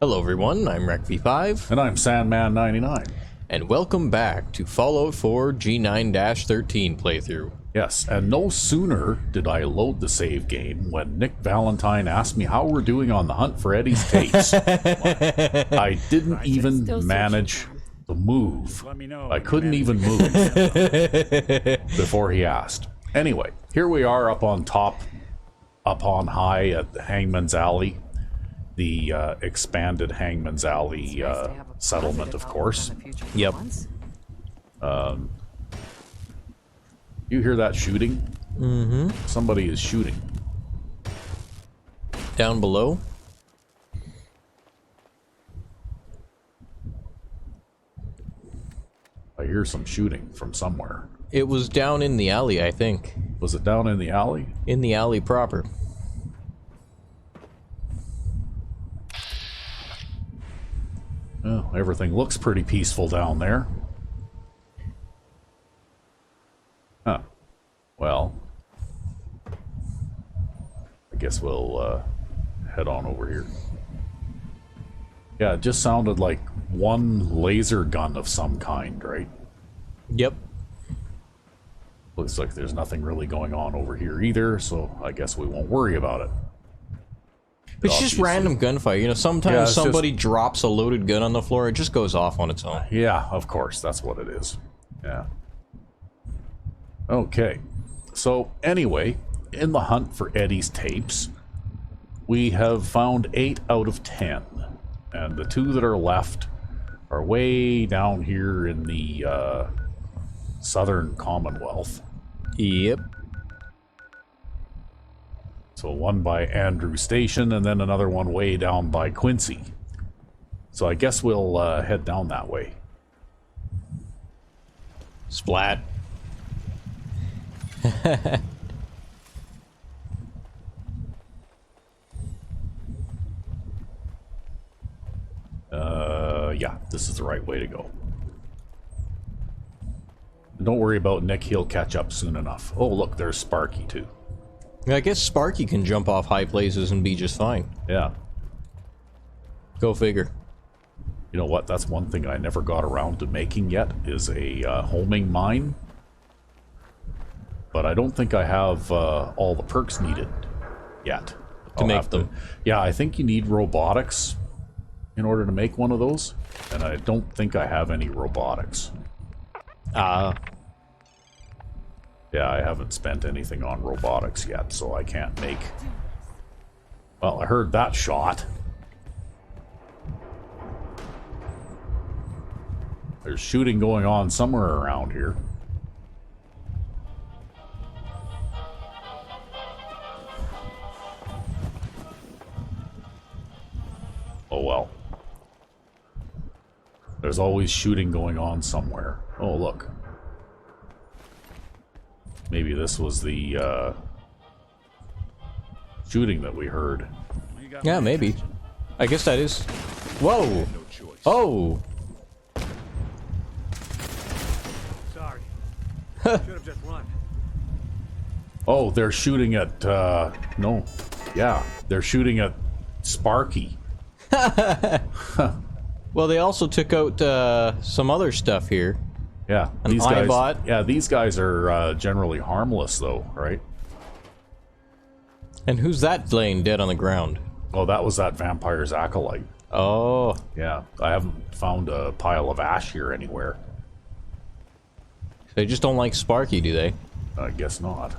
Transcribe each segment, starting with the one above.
Hello everyone, I'm RecV5. And I'm Sandman99. And welcome back to Fallout 4 G9-13 playthrough. Yes, and no sooner did I load the save game when Nick Valentine asked me how we're doing on the hunt for Eddie's tapes. I didn't even manage to move. I couldn't even move before he asked. Anyway, here we are up on top, up on high at the Hangman's Alley. The expanded Hangman's Alley settlement, of course. Yep. You hear that shooting? Mm-hmm. Somebody is shooting. Down below? I hear some shooting from somewhere. It was down in the alley, I think. Was it down in the alley? In the alley proper. Well, everything looks pretty peaceful down there. Huh. Well, I guess we'll head on over here. Yeah, it just sounded like one laser gun of some kind, right? Yep. Looks like there's nothing really going on over here either, so I guess we won't worry about it. It's just random gunfire. You know, sometimes somebody just drops a loaded gun on the floor, it just goes off on its own. Yeah, of course, that's what it is. Yeah. Okay. So, anyway, in the hunt for Eddie's tapes, we have found 8 out of 10. And the 2 that are left are way down here in the Southern Commonwealth. Yep. So one by Andrew Station, and then another one way down by Quincy. So I guess we'll head down that way. Splat. Yeah, this is the right way to go. Don't worry about Nick, he'll catch up soon enough. Oh, look, there's Sparky, too. I guess Sparky can jump off high places and be just fine. Yeah. Go figure. You know what? That's one thing I never got around to making yet, is a homing mine. But I don't think I have all the perks needed yet. To make them. Yeah, I think you need robotics in order to make one of those. And I don't think I have any robotics. Yeah, I haven't spent anything on robotics yet, so I can't make... Well, I heard that shot. There's shooting going on somewhere around here. Oh well. There's always shooting going on somewhere. Oh, look. Maybe this was the shooting that we heard. Yeah, maybe. I guess that is... Whoa! Oh! Sorry. Should have just run. Oh, they're shooting at, no. Yeah, they're shooting at Sparky. Well, they also took out some other stuff here. Yeah, An iBot. Yeah, these guys are generally harmless, though, right? And who's that laying dead on the ground? Oh, that was that vampire's acolyte. Oh. Yeah, I haven't found a pile of ash here anywhere. They just don't like Sparky, do they? I guess not.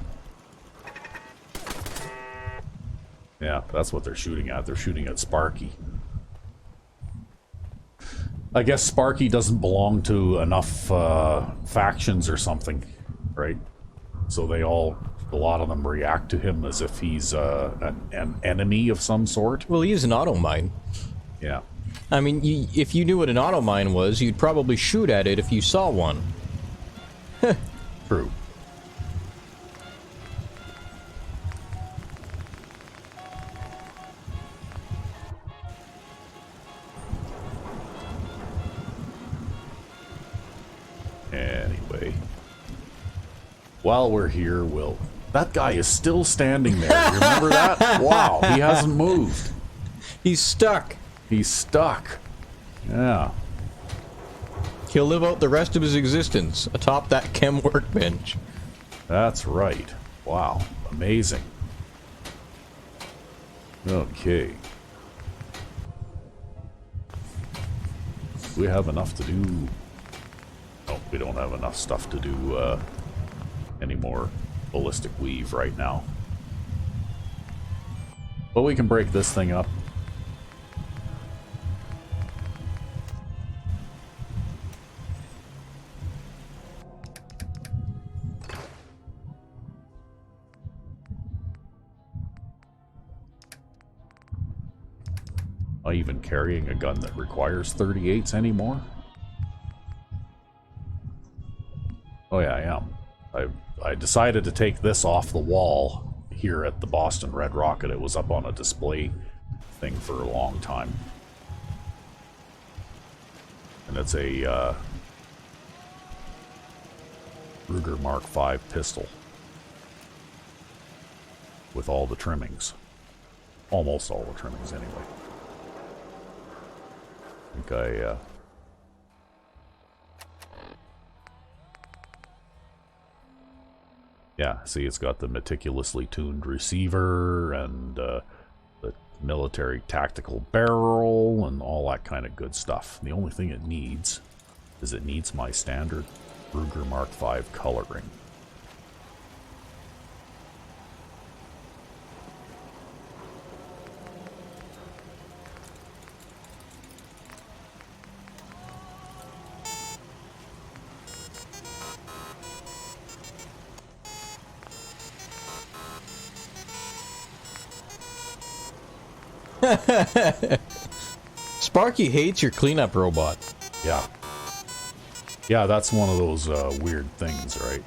Yeah, that's what they're shooting at. They're shooting at Sparky. I guess Sparky doesn't belong to enough factions or something, right? So they all, a lot of them react to him as if he's an enemy of some sort. Well, he is an auto mine. Yeah. I mean, if you knew what an auto mine was, you'd probably shoot at it if you saw one. True. Anyway, while we're here, that guy is still standing there. You remember that? Wow, he hasn't moved. He's stuck. He's stuck. Yeah. He'll live out the rest of his existence atop that chem workbench. That's right. Wow. Amazing. Okay. We have enough to do... Oh, we don't have enough stuff to do any more ballistic weave right now. But we can break this thing up. Am I even carrying a gun that requires 38s anymore? Oh yeah, I am. I decided to take this off the wall here at the Boston Red Rocket. It was up on a display thing for a long time. And it's a Ruger Mark V pistol. With all the trimmings. Almost all the trimmings, anyway. I think I, yeah, see, it's got the meticulously tuned receiver and the military tactical barrel and all that kind of good stuff. The only thing it needs is it needs my standard Ruger Mark V coloring. Sparky hates your cleanup robot. Yeah. Yeah, that's one of those weird things, right?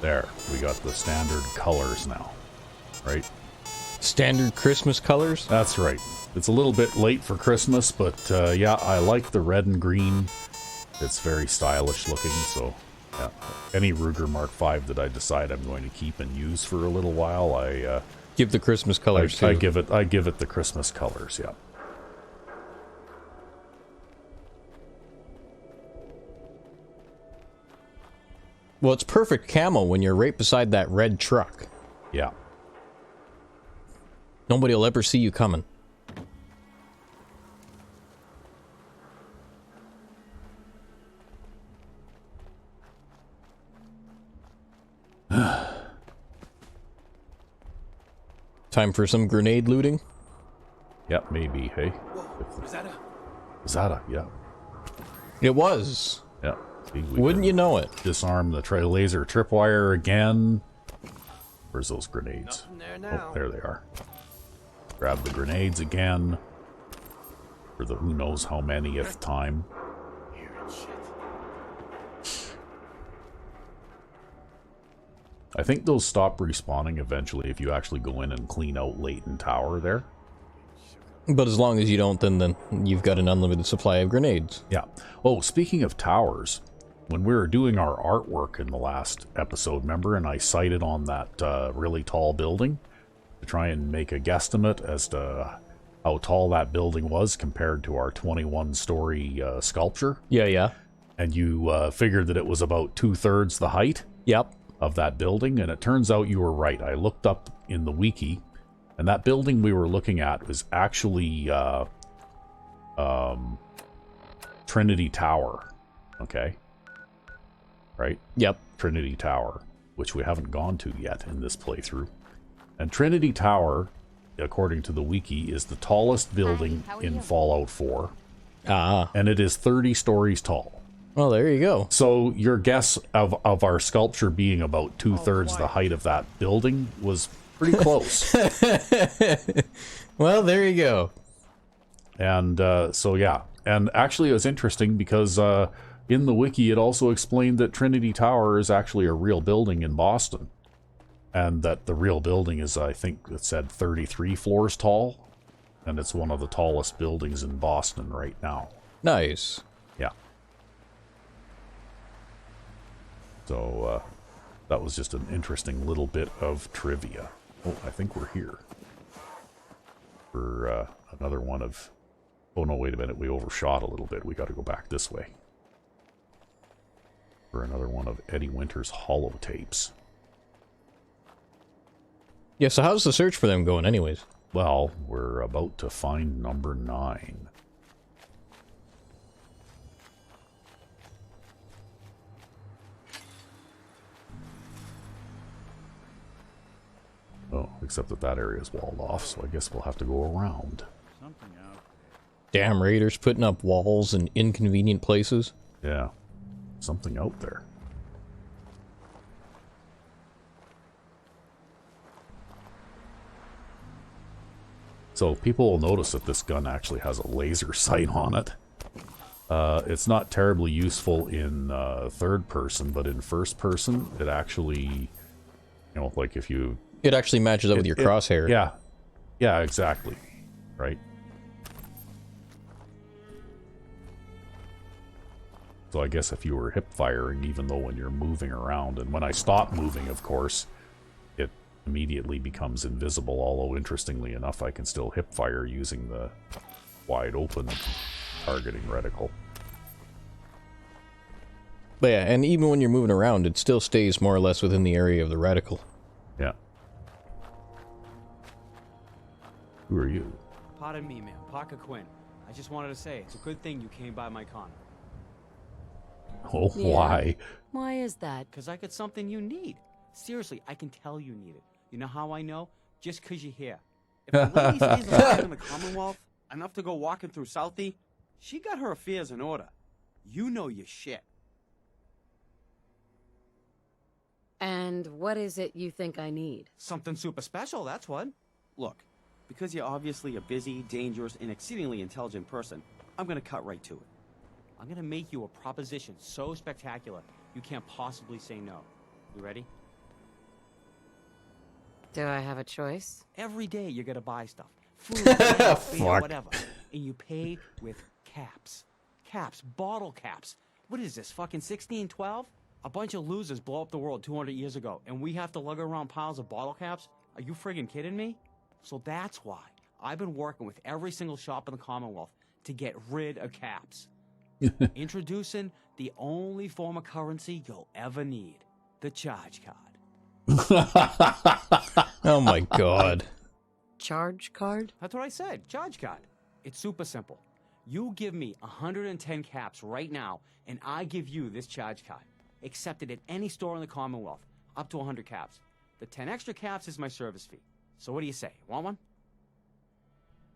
There, we got the standard colors now, right? Standard Christmas colors? That's right. It's a little bit late for Christmas, but yeah, I like the red and green. It's very stylish looking, so yeah. Any Ruger Mark V that I decide I'm going to keep and use for a little while, I give the Christmas colors too. I give it the Christmas colors, yeah. Well, it's perfect camo when you're right beside that red truck. Yeah. Nobody will ever see you coming. Time for some grenade looting? Yeah, maybe, hey? Whoa, Is that a, yeah. It was. Yeah. See, we Wouldn't you know it? disarm the laser tripwire again. Where's those grenades? Nothing there now. Oh, there they are. Grab the grenades again. For the who knows how manyth time. Hearing shit. I think those stop respawning eventually if you actually go in and clean out Leighton Tower there. But as long as you don't, then you've got an unlimited supply of grenades. Yeah. Oh, speaking of towers, when we were doing our artwork in the last episode, remember, and I sighted on that really tall building to try and make a guesstimate as to how tall that building was compared to our 21-story sculpture. Yeah. And you figured that it was about 2/3 the height Yep. of that building, and it turns out you were right. I looked up in the wiki, and that building we were looking at was actually Trinity Tower. Okay? Right? Yep. Trinity Tower, which we haven't gone to yet in this playthrough. And Trinity Tower, according to the wiki, is the tallest building in Fallout 4. Ah. And it is 30 stories tall. Well, there you go. So your guess of our sculpture being about 2/3 the height of that building was pretty close. Well, there you go. And so yeah. And actually it was interesting because In the wiki, it also explained that Trinity Tower is actually a real building in Boston. And that the real building is, I think it said 33 floors tall. And it's one of the tallest buildings in Boston right now. Nice. Yeah. So, that was just an interesting little bit of trivia. Oh, I think we're here. For another one of... Oh no, wait a minute, we overshot a little bit. We got to go back this way. For another one of Eddie Winter's holotapes. Yeah, so how's the search for them going anyways? Well, we're about to find number 9. Oh, except that that area is walled off, so I guess we'll have to go around. Something out. Damn raiders putting up walls in inconvenient places. Yeah, something out there. So people will notice that this gun actually has a laser sight on it. It's not terribly useful in third person, but in first person, it actually, you know, like if you... It actually matches up with your crosshair. Yeah. Yeah, exactly. Right? So I guess if you were hip firing, even though when you're moving around, and when I stop moving, of course, it immediately becomes invisible, although interestingly enough, I can still hip fire using the wide open targeting reticle. But yeah, and even when you're moving around, it still stays more or less within the area of the reticle. Yeah. Who are you? Pardon me, ma'am. Parker Quinn. I just wanted to say, it's a good thing you came by my con. Oh, Yeah. why? Why is that? Because I got something you need. Seriously, I can tell you need it. You know how I know? Just because you're here. If a lady stays alive in the Commonwealth, enough to go walking through Southie, she got her affairs in order. You know your shit. And what is it you think I need? Something super special, that's what. Look, because you're obviously a busy, dangerous, and exceedingly intelligent person, I'm gonna cut right to it. I'm gonna make you a proposition so spectacular, you can't possibly say no. You ready? Do I have a choice? Every day you gotta buy stuff. Food, beer, Fuck. whatever. And you pay with caps. Caps, bottle caps. What is this, fucking 1612? A bunch of losers blow up the world 200 years ago, and we have to lug around piles of bottle caps? Are you friggin' kidding me? So that's why I've been working with every single shop in the Commonwealth to get rid of caps. Introducing the only form of currency you'll ever need. The charge card. Oh my god. Charge card? That's what I said, charge card. It's super simple. You give me 110 caps right now, and I give you this charge card. Accepted at any store in the Commonwealth, up to 100 caps. The 10 extra caps is my service fee. So what do you say? Want one?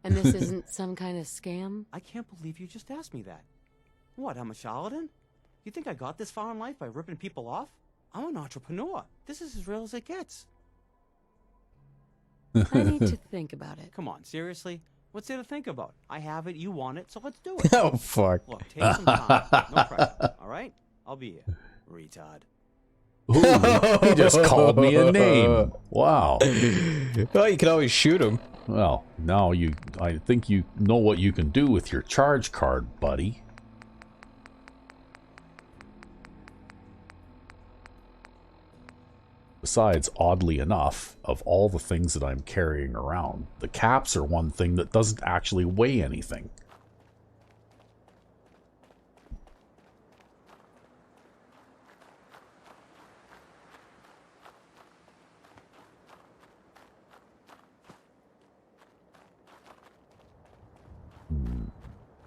And this isn't some kind of scam? I can't believe you just asked me that. What, I'm a charlatan? You think I got this far in life by ripping people off? I'm an entrepreneur. This is as real as it gets. I need to think about it. Come on, seriously? What's there to think about? I have it, you want it, so let's do it. Oh fuck. Look, take some time. No pressure, all right? I'll be here. Retard. Ooh, he just called me a name. Wow. Well, you can always shoot him. Well, now I think you know what you can do with your charge card, buddy. Besides, oddly enough, of all the things that I'm carrying around, the caps are one thing that doesn't actually weigh anything.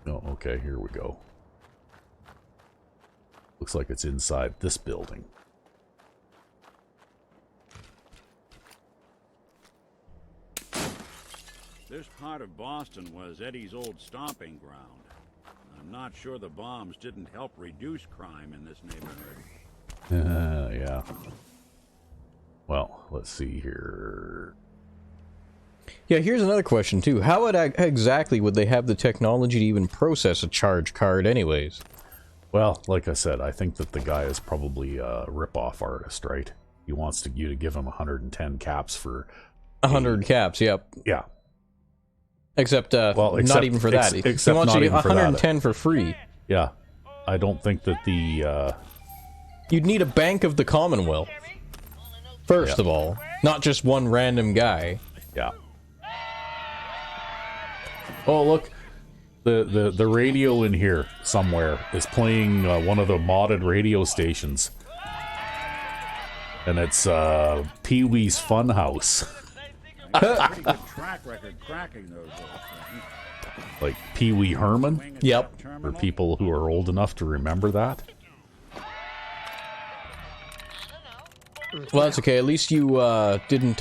Oh, okay, here we go. Looks like it's inside this building. This part of Boston was Eddie's old stomping ground. I'm not sure the bombs didn't help reduce crime in this neighborhood. Yeah. Well, let's see here. Yeah, here's another question too. How exactly would they have the technology to even process a charge card anyways? Well, like I said, I think that the guy is probably a rip-off artist, right? He wants you to give him 110 caps for 100 caps, yep. Yeah. Except, Well, not even for that. He wants you 110 for free. Yeah. I don't think that the, You'd need a Bank of the Commonwealth. First of all. Not just one random guy. Yeah. Oh, look. The radio in here somewhere is playing one of the modded radio stations. And it's Pee-wee's Funhouse. Pretty good track record cracking those little things. Like Pee-wee Herman? Yep. For people who are old enough to remember that. Well, that's okay. At least you didn't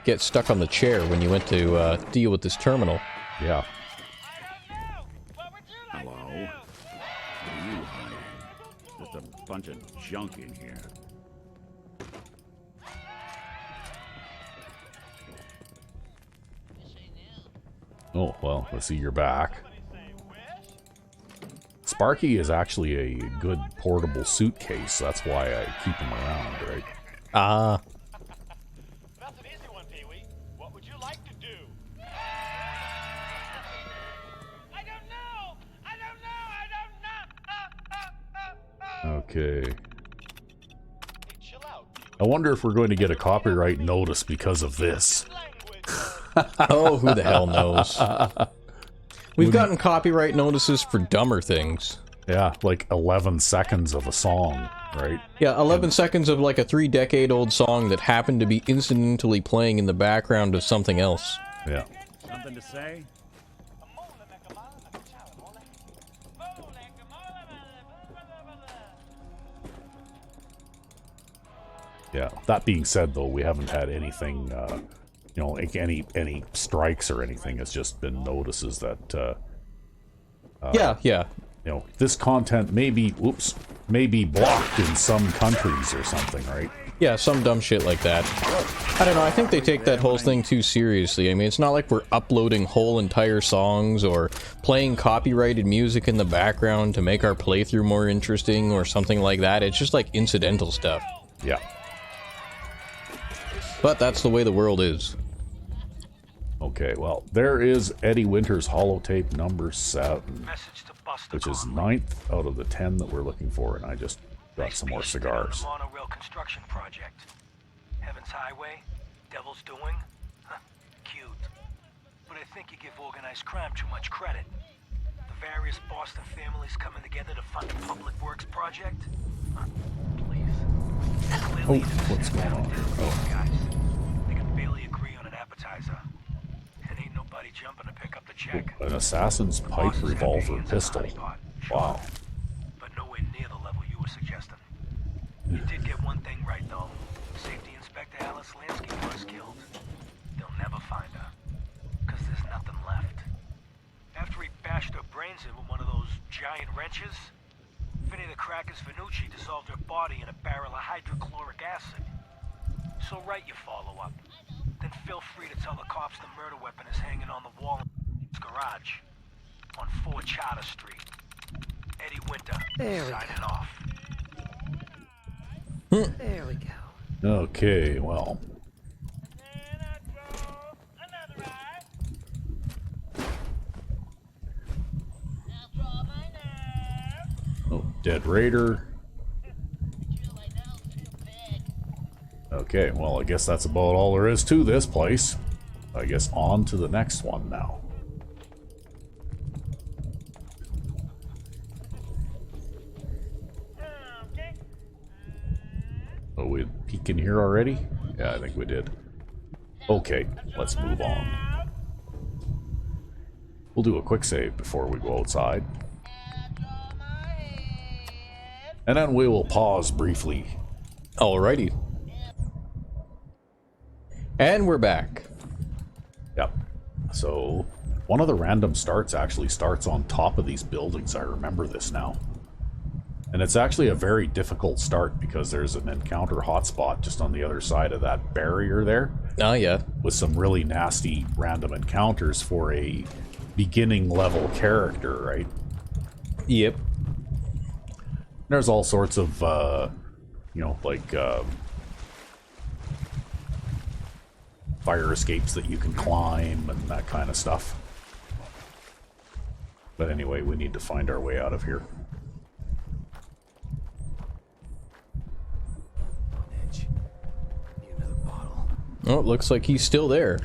get stuck on the chair when you went to deal with this terminal. Yeah. Hello? What are you hiding? Just a bunch of junk in here. Oh, well, I see you're back. Sparky is actually a good portable suitcase. That's why I keep him around, right? Ah. That's an easy one, Pee-wee. What would you like to do? I don't know! I don't know! Okay. Hey, chill out. I wonder if we're going to get a copyright notice because of this. Oh, who the hell knows? We've gotten copyright notices for dumber things. Yeah, like 11 seconds of a song, right? Yeah, 11 seconds of like a 3-decade-old song that happened to be incidentally playing in the background of something else. Yeah. Something to say? Yeah. That being said, though, we haven't had anything, you know, like any strikes or anything. It's just been notices that, Yeah. you know, this content may be blocked in some countries or something, right? Yeah, some dumb shit like that. I don't know, I think they take that whole thing too seriously. I mean, it's not like we're uploading whole entire songs or playing copyrighted music in the background to make our playthrough more interesting or something like that. It's just like incidental stuff. Yeah. But that's the way the world is. Okay, well, there is Eddie Winter's holotape number 7, which is 9th out of the 10 that we're looking for, and I just got some more cigars. Monorail construction project. Heaven's Highway, Devil's Doing. Huh, cute. But I think you give organized crime too much credit. The various Boston families coming together to fund a public works project. Huh, please. Oh, what's going on? Oh. Guys, they can barely agree on an appetizer. And ain't nobody jumping to pick up the check. An assassin's pipe revolver pistol. Wow. But nowhere near the level you were suggesting. You did get one thing right, though. Safety Inspector Alice Lansky was killed. They'll never find her. Because there's nothing left. After he bashed her brains in with one of those giant wrenches, Vinny the Cracker's Venucci dissolved her body in a barrel of hydrochloric acid. So write your follow-up. Then feel free to tell the cops the murder weapon is hanging on the wall in his garage. On 4 Charter Street. Eddie Winter, There we signing off. There we go. Okay, well. Oh, Dead Raider. Okay, well, I guess that's about all there is to this place. I guess on to the next one now. Oh, we peek in here already? Yeah, I think we did. Okay, let's move on. We'll do a quick save before we go outside. And then we will pause briefly. Alrighty. And we're back. Yep. So, one of the random starts actually starts on top of these buildings. I remember this now. And it's actually a very difficult start because there's an encounter hotspot just on the other side of that barrier there. Oh, yeah. With some really nasty random encounters for a beginning level character, right? Yep. There's all sorts of, you know, like fire escapes that you can climb and that kind of stuff. But anyway, we need to find our way out of here. Oh, it looks like he's still there.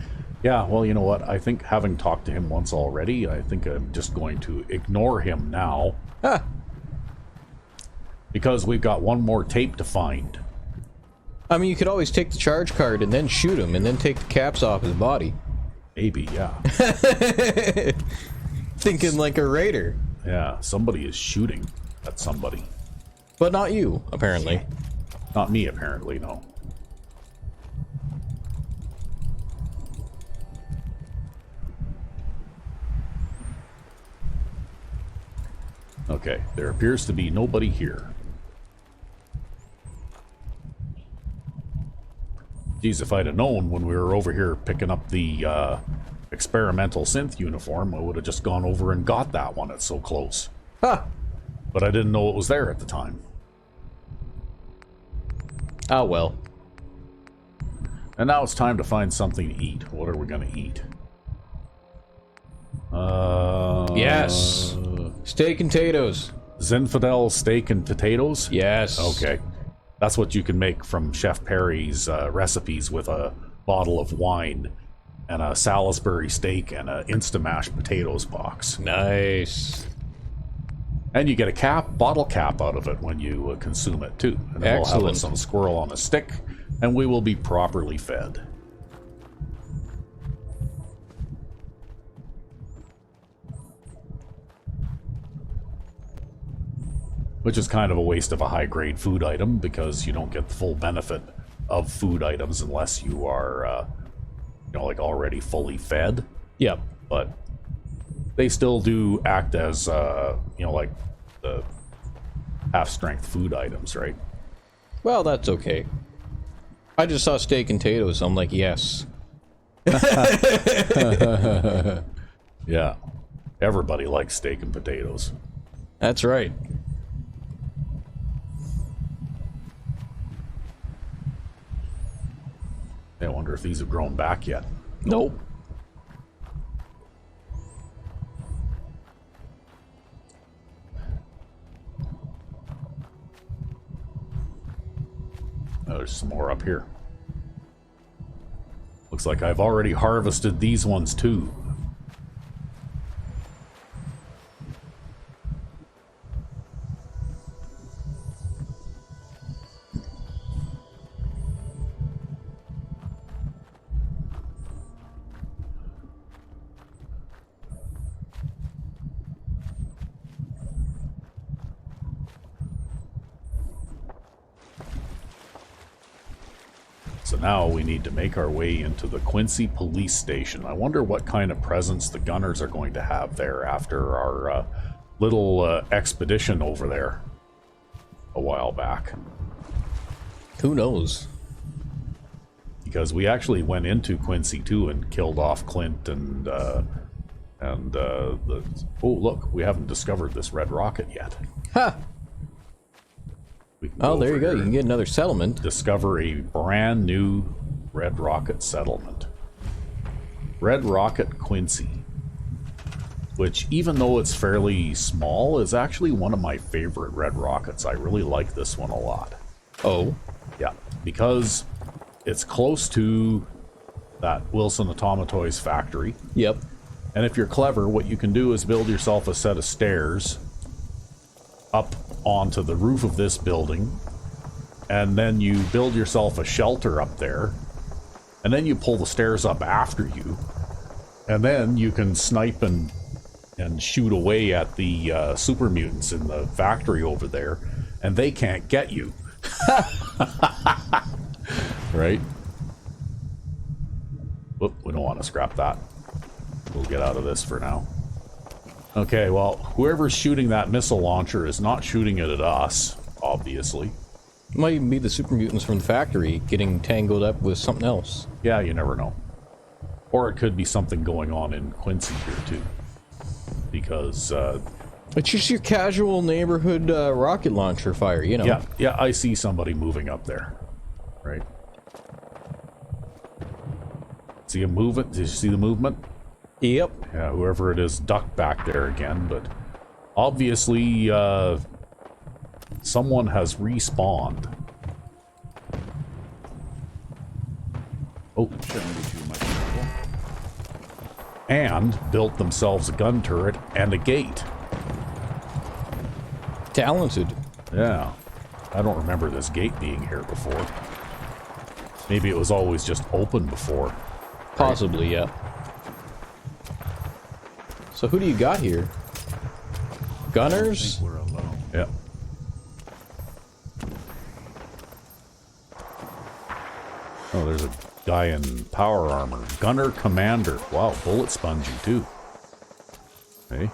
Yeah, well, you know what? I think having talked to him once already, I think I'm just going to ignore him now. Ah. Because we've got one more tape to find. I mean, you could always take the charge card and then shoot him and then take the caps off his body. Maybe, yeah. Thinking like a raider. Yeah, somebody is shooting at somebody. But not you, apparently. Not me, apparently, no. Okay, there appears to be nobody here. Geez, if I'd have known when we were over here picking up the experimental synth uniform, I would have just gone over and got that one. It's so close. Ha! But I didn't know it was there at the time. Ah, well. And now it's time to find something to eat. What are we going to eat? Yes! Steak and potatoes. Zinfandel steak and potatoes? Yes. Okay. That's what you can make from Chef Perry's recipes with a bottle of wine and a Salisbury steak and an Instamash potatoes box. Nice. And you get a bottle cap out of it when you consume it too. And then we'll have Excellent. some squirrel on a stick, and we will be properly fed. Which is kind of a waste of a high-grade food item, because you don't get the full benefit of food items unless you are, you know, like already fully fed. Yep. But they still do act as, you know, like the half-strength food items, right? Well, that's okay. I just saw steak and potatoes. I'm like, yes. Yeah. Everybody likes steak and potatoes. That's right. I wonder if these have grown back yet. Nope. Oh, there's some more up here. Looks like I've already harvested these ones too. So now we need to make our way into the Quincy police station. I wonder what kind of presence the gunners are going to have there after our little expedition over there a while back. Who knows? Because we actually went into Quincy too and killed off Clint and the... Oh, look, we haven't discovered this red rocket yet. Ha! We can Oh, there you over go. here You can and get another settlement. discover a brand new red rocket settlement. Red Rocket Quincy. Which, even though it's fairly small, is actually one of my favorite red rockets. I really like this one a lot. Oh. Yeah, because it's close to that Wilson Automatoys factory. Yep. And if you're clever, what you can do is build yourself a set of stairs up onto the roof of this building, and then you build yourself a shelter up there, and then you pull the stairs up after you, and then you can snipe and shoot away at the super mutants in the factory over there, and they can't get you. Right? Whoop, we don't want to scrap that. We'll get out of this for now. Okay, well, whoever's shooting that missile launcher is not shooting it at us, obviously. Might even be the super mutants from the factory getting tangled up with something else. Yeah, you never know. Or it could be something going on in Quincy here, too. Because It's just your casual neighborhood rocket launcher fire, you know. Yeah, yeah, I see somebody moving up there. Right. See a movement? Did you see the movement? Yep. Yeah, whoever it is ducked back there again, but obviously someone has respawned. Oh, shouldn't be too much trouble. And built themselves a gun turret and a gate. Talented. Yeah. I don't remember this gate being here before. Maybe it was always just open before. Possibly, yeah. So who do you got here? Gunners? We're alone. Yeah. Oh, there's a guy in power armor. Gunner Commander. Wow, bullet spongy too. Hey.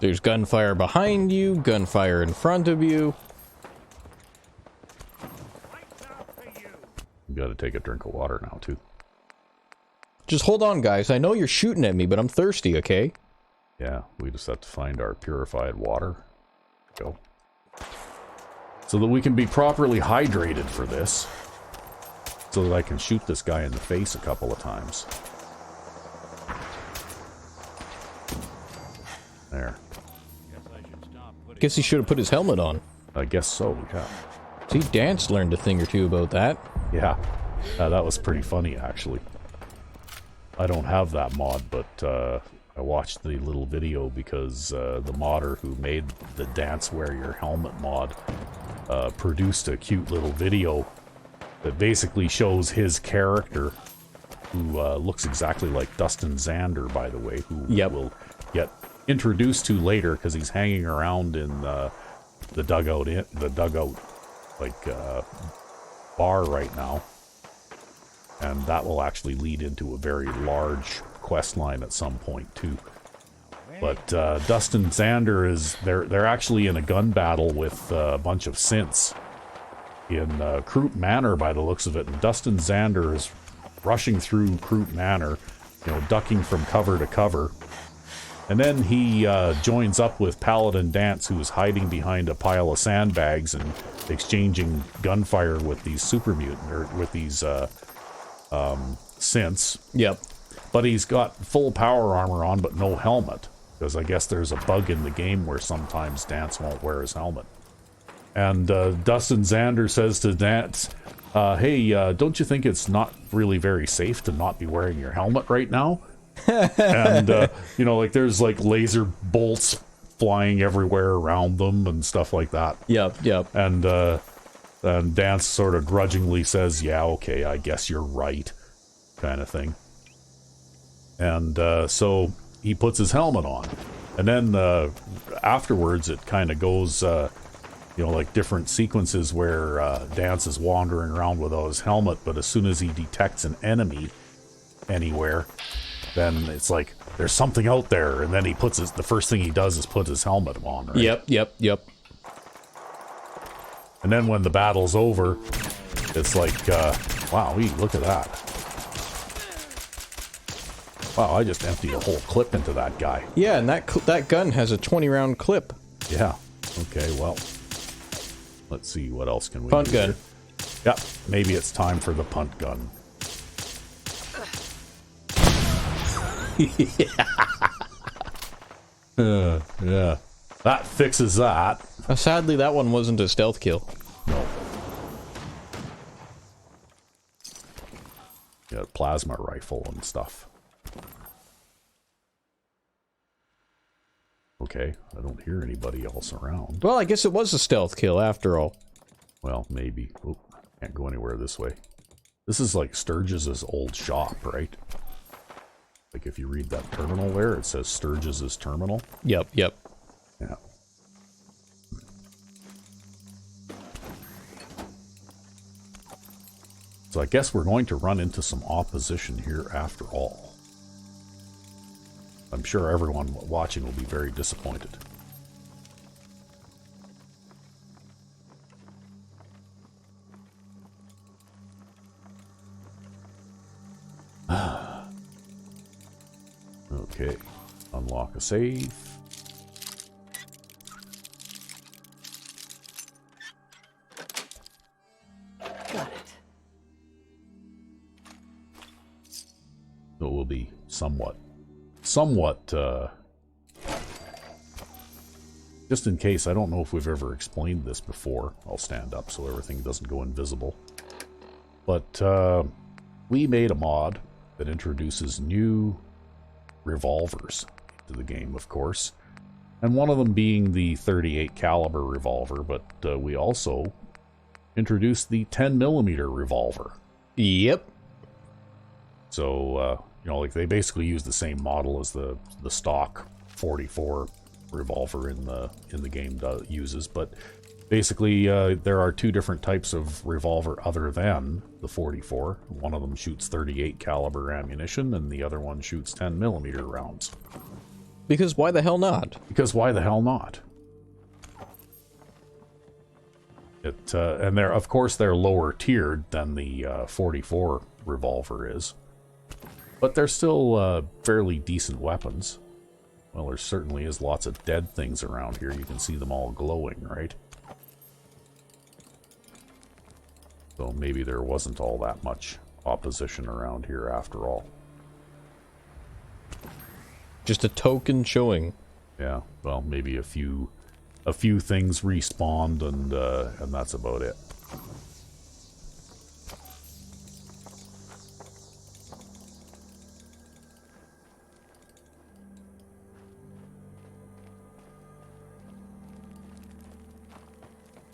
There's gunfire behind you, gunfire in front of you. You gotta take a drink of water now too. Just hold on, guys. I know you're shooting at me, but I'm thirsty, okay? Yeah, we just have to find our purified water. Go. So that we can be properly hydrated for this. So that I can shoot this guy in the face a couple of times. There. Guess he should have put his helmet on. I guess so, yeah. See, Dance learned a thing or two about that. Yeah. That was pretty funny, actually. I don't have that mod, but I watched the little video because the modder who made the Dance Wear Your Helmet mod produced a cute little video that basically shows his character, who looks exactly like Dustin Xander, by the way, who will get introduced to later because he's hanging around in the dugout, like bar right now. And that will actually lead into a very large quest line at some point too. But Dustin Xander is they're actually in a gun battle with a bunch of synths in Croup Manor by the looks of it. And Dustin Xander is rushing through Croup Manor, you know, ducking from cover to cover. And then he joins up with Paladin Dance, who is hiding behind a pile of sandbags and exchanging gunfire with these super mutant, or with these synths. Yep. But he's got full power armor on, but no helmet. Because I guess there's a bug in the game where sometimes Dance won't wear his helmet. And Dustin Xander says to Dance, hey, don't you think it's not really very safe to not be wearing your helmet right now? And, you know, like there's like laser bolts flying everywhere around them and stuff like that. Yep, yep. And Dance sort of grudgingly says, yeah, okay, I guess you're right, kind of thing. And so he puts his helmet on. And then afterwards it kind of goes, you know, like different sequences where Dance is wandering around without his helmet, but as soon as he detects an enemy anywhere, then it's like, there's something out there, and then he puts the first thing he does is put his helmet on, right? Yep. And then when the battle's over, it's like, wow, look at that. Wow, I just emptied a whole clip into that guy. Yeah, and that gun has a 20-round clip. Yeah. Okay, well, let's see, what else can we Punt do gun. here? Yep, maybe it's time for the punt gun. Yeah. That fixes that. Sadly, that one wasn't a stealth kill. No. Got a plasma rifle and stuff. Okay, I don't hear anybody else around. Well, I guess it was a stealth kill after all. Well, maybe. Oh, can't go anywhere this way. This is like Sturgis's old shop, right? Like if you read that terminal there, it says Sturgis's terminal. Yep. Yeah. So I guess we're going to run into some opposition here after all. I'm sure everyone watching will be very disappointed. Okay. Unlock a safe. Got it. So it will be somewhat, just in case, I don't know if we've ever explained this before. I'll stand up so everything doesn't go invisible. But we made a mod that introduces new revolvers to the game, of course. And one of them being the 38 caliber revolver, but we also introduced the 10mm revolver. Yep. So, you know, like they basically use the same model as the stock 44 revolver in the game uses, but basically there are two different types of revolver other than the 44. One of them shoots 38 caliber ammunition, and the other one shoots 10mm rounds. Because why the hell not? Because why the hell not? And they're, of course, they're lower tiered than the 44 revolver is. But they're still fairly decent weapons. Well, there certainly is lots of dead things around here. You can see them all glowing, right? So maybe there wasn't all that much opposition around here after all. Just a token showing. Yeah, well, maybe a few things respawned, and that's about it.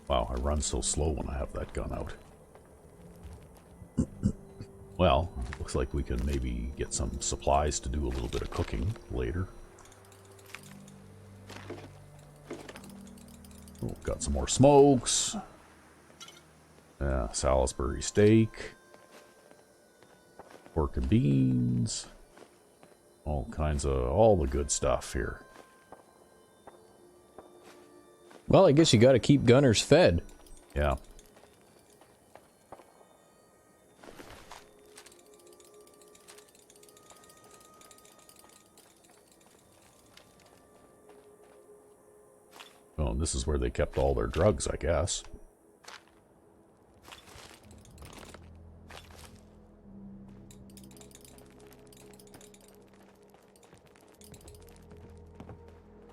Wow, I run so slow when I have that gun out. Well, looks like we can maybe get some supplies to do a little bit of cooking later. Oh, got some more smokes. Yeah, Salisbury steak. Pork and beans. All kinds of, all the good stuff here. Well, I guess you gotta keep gunners fed. Yeah. Oh, and this is where they kept all their drugs, I guess.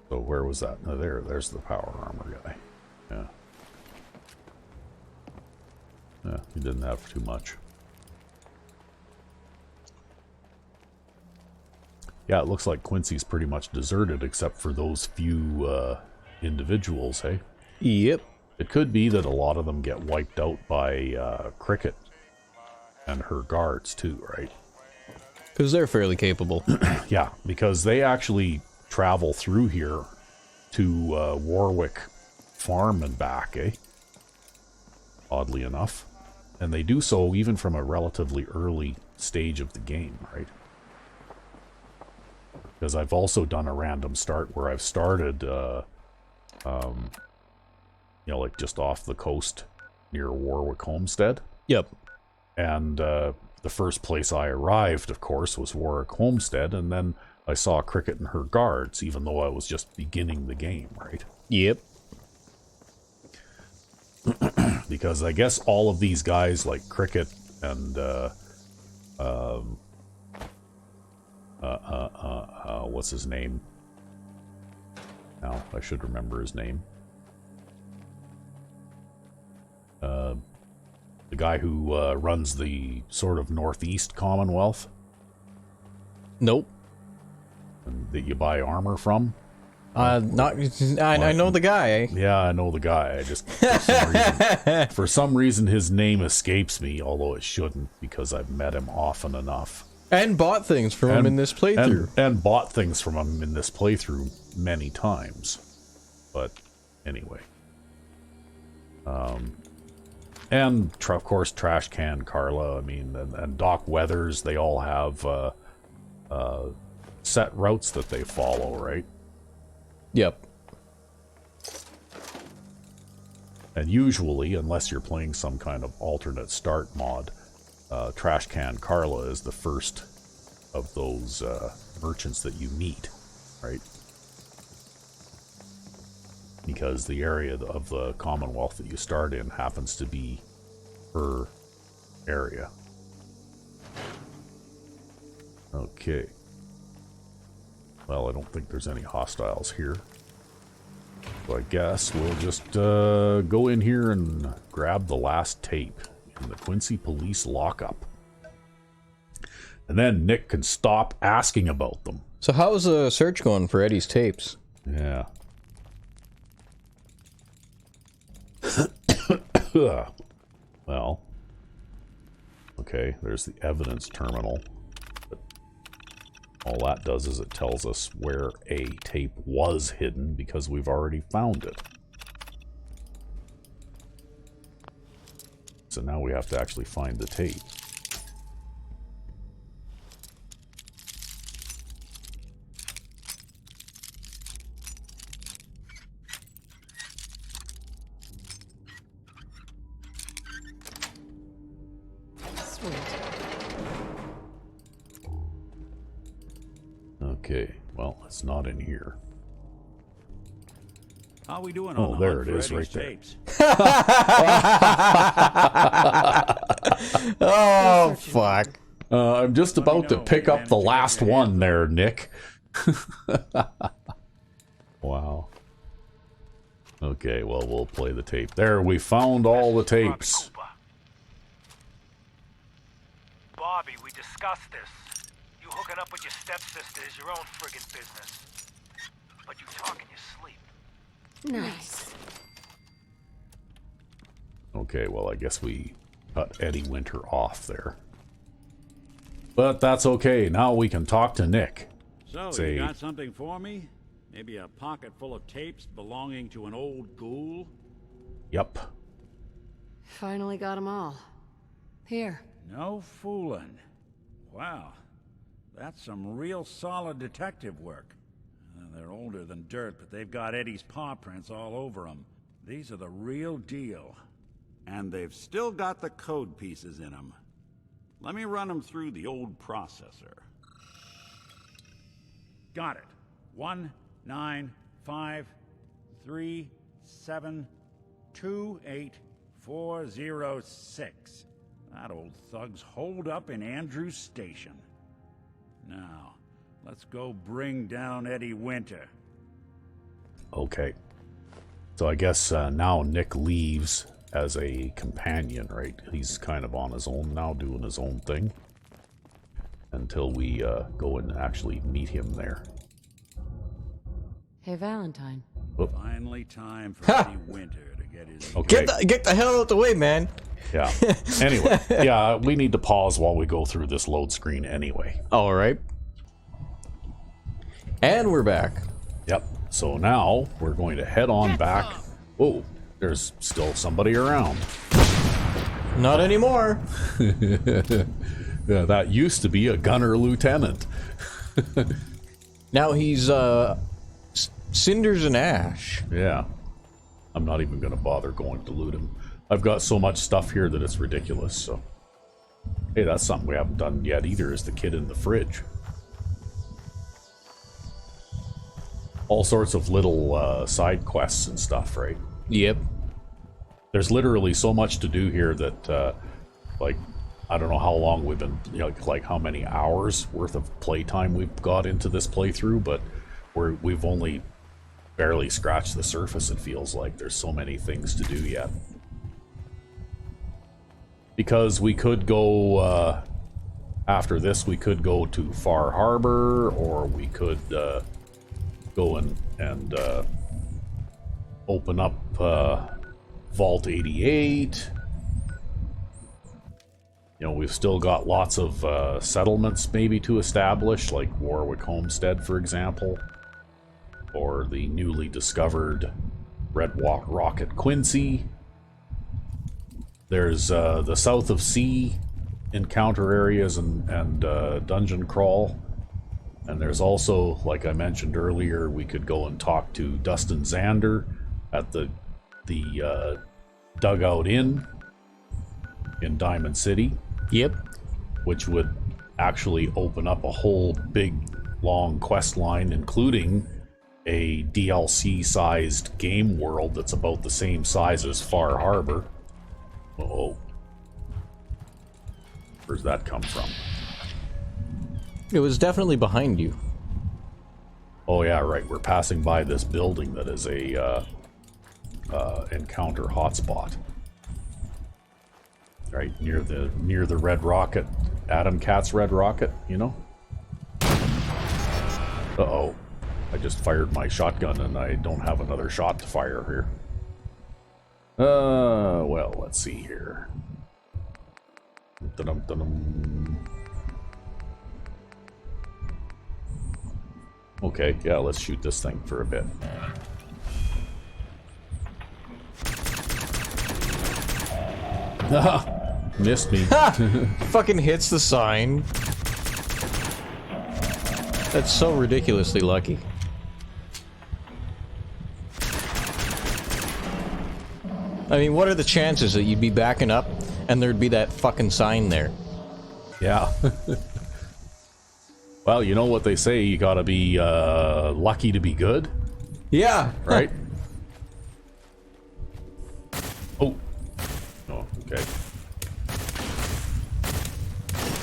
So where was that? Oh, there's the power armor guy. Yeah. Yeah, he didn't have too much. Yeah, it looks like Quincy's pretty much deserted except for those few individuals, hey? Yep. It could be that a lot of them get wiped out by Cricket and her guards too, right? Because they're fairly capable. Yeah, because they actually travel through here to Warwick Farm and back, eh? Oddly enough. And they do so even from a relatively early stage of the game, right? Because I've also done a random start where I've started, you know, like just off the coast near Warwick Homestead. Yep. And the first place I arrived, of course, was Warwick Homestead, and then I saw Cricket and her guards, even though I was just beginning the game, right? Yep. Because I guess all of these guys, like Cricket and, what's his name? Now, I should remember his name. The guy who runs the sort of Northeast Commonwealth. Nope. That you buy armor from. I know the guy. Yeah, I know the guy. I just for some reason his name escapes me, although it shouldn't because I've met him often enough. And bought things from him in this playthrough. And bought things from him in this playthrough many times. But anyway. And of course Trash Can Carla, I mean, and Doc Weathers, they all have set routes that they follow, right? Yep. And usually, unless you're playing some kind of alternate start mod, Trash Can Carla is the first of those merchants that you meet, right? Because the area of the Commonwealth that you start in happens to be her area. Okay. Well, I don't think there's any hostiles here. So I guess we'll just go in here and grab the last tape in the Quincy police lockup. And then Nick can stop asking about them. So how's the search going for Eddie's tapes? Yeah. Well, okay, there's the evidence terminal. But all that does is it tells us where a tape was hidden because we've already found it. So now we have to actually find the tape. Okay, well, it's not in here. How we doing Oh, on there it is, right there. tapes? Oh, fuck. I'm just about to pick up the last one there, Nick. Wow. Okay, well, we'll play the tape. There, we found all the tapes. Bobby, we discussed this. You hooking up with your stepsister is your own friggin' business. But you talk in your sleep. Nice. Okay, well, I guess we cut Eddie Winter off there. But that's okay. Now we can talk to Nick. So, Say- you got something for me? Maybe a pocket full of tapes belonging to an old ghoul? Yep. Finally got them all. Here. No fooling. Wow. That's some real solid detective work. They're older than dirt, but they've got Eddie's paw prints all over them. These are the real deal. And they've still got the code pieces in them. Let me run them through the old processor. Got it. 19553728406. That old thug's holed up in Andrews Station. Now, let's go bring down Eddie Winter. Okay. So I guess now Nick leaves as a companion, right? He's kind of on his own now, doing his own thing. Until we go and actually meet him there. Hey, Valentine. Whoop. Finally time for Eddie Winter to get his... Okay. Get the hell out the way, man. Yeah. Anyway, yeah, we need to pause while we go through this load screen anyway. All right. And we're back. Yep. So now we're going to head on back. Oh, there's still somebody around. Not anymore. Yeah, that used to be a gunner lieutenant. Now he's cinders and ash. Yeah. I'm not even going to bother going to loot him. I've got so much stuff here that it's ridiculous, so. Hey, that's something we haven't done yet either, is the kid in the fridge. All sorts of little side quests and stuff, right? Yep. There's literally so much to do here that, like, I don't know how long we've been, you know, like how many hours worth of playtime we've got into this playthrough, but we've only barely scratched the surface, it feels like. There's so many things to do yet. Because we could go, after this, we could go to Far Harbor, or we could go and open up Vault 88. You know, we've still got lots of settlements maybe to establish, like Warwick Homestead, for example, or the newly discovered Red Rocket Quincy. There's the South of Sea encounter areas and dungeon crawl. And there's also, like I mentioned earlier, we could go and talk to Dustin Xander at the Dugout Inn in Diamond City. Yep. Which would actually open up a whole big long quest line, including a DLC-sized game world that's about the same size as Far Harbor. Uh-oh. Where's that come from? It was definitely behind you. Oh yeah, right. We're passing by this building that is a encounter hotspot. Right near the red rocket, Adam Cat's red rocket. You know. Uh-oh. I just fired my shotgun and I don't have another shot to fire here. Well, let's see here. Dun-dum, dun-dum. Okay, yeah, let's shoot this thing for a bit. Missed me. Fucking hits the sign. That's so ridiculously lucky. I mean, what are the chances that you'd be backing up and there'd be that fucking sign there? Yeah. Well, you know what they say, you gotta be lucky to be good, Yeah. right? Oh. Oh, okay.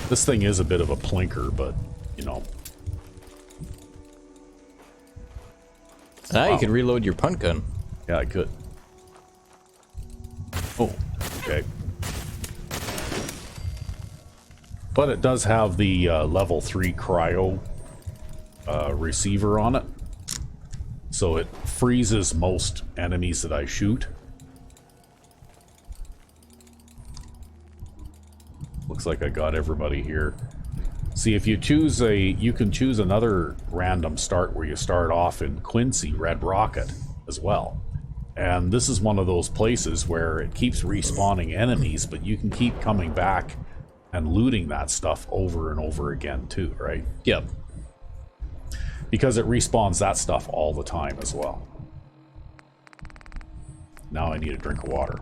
This thing is a bit of a plinker, but, you know. Now you can reload your punt gun. Yeah, I could. Oh, okay. But it does have the level 3 cryo receiver on it. So it freezes most enemies that I shoot. Looks like I got everybody here. See, if you choose you can choose another random start where you start off in Quincy, Red Rocket, as well. And this is one of those places where it keeps respawning enemies, but you can keep coming back and looting that stuff over and over again too, right? Yep. Because it respawns that stuff all the time as well. Now I need a drink of water.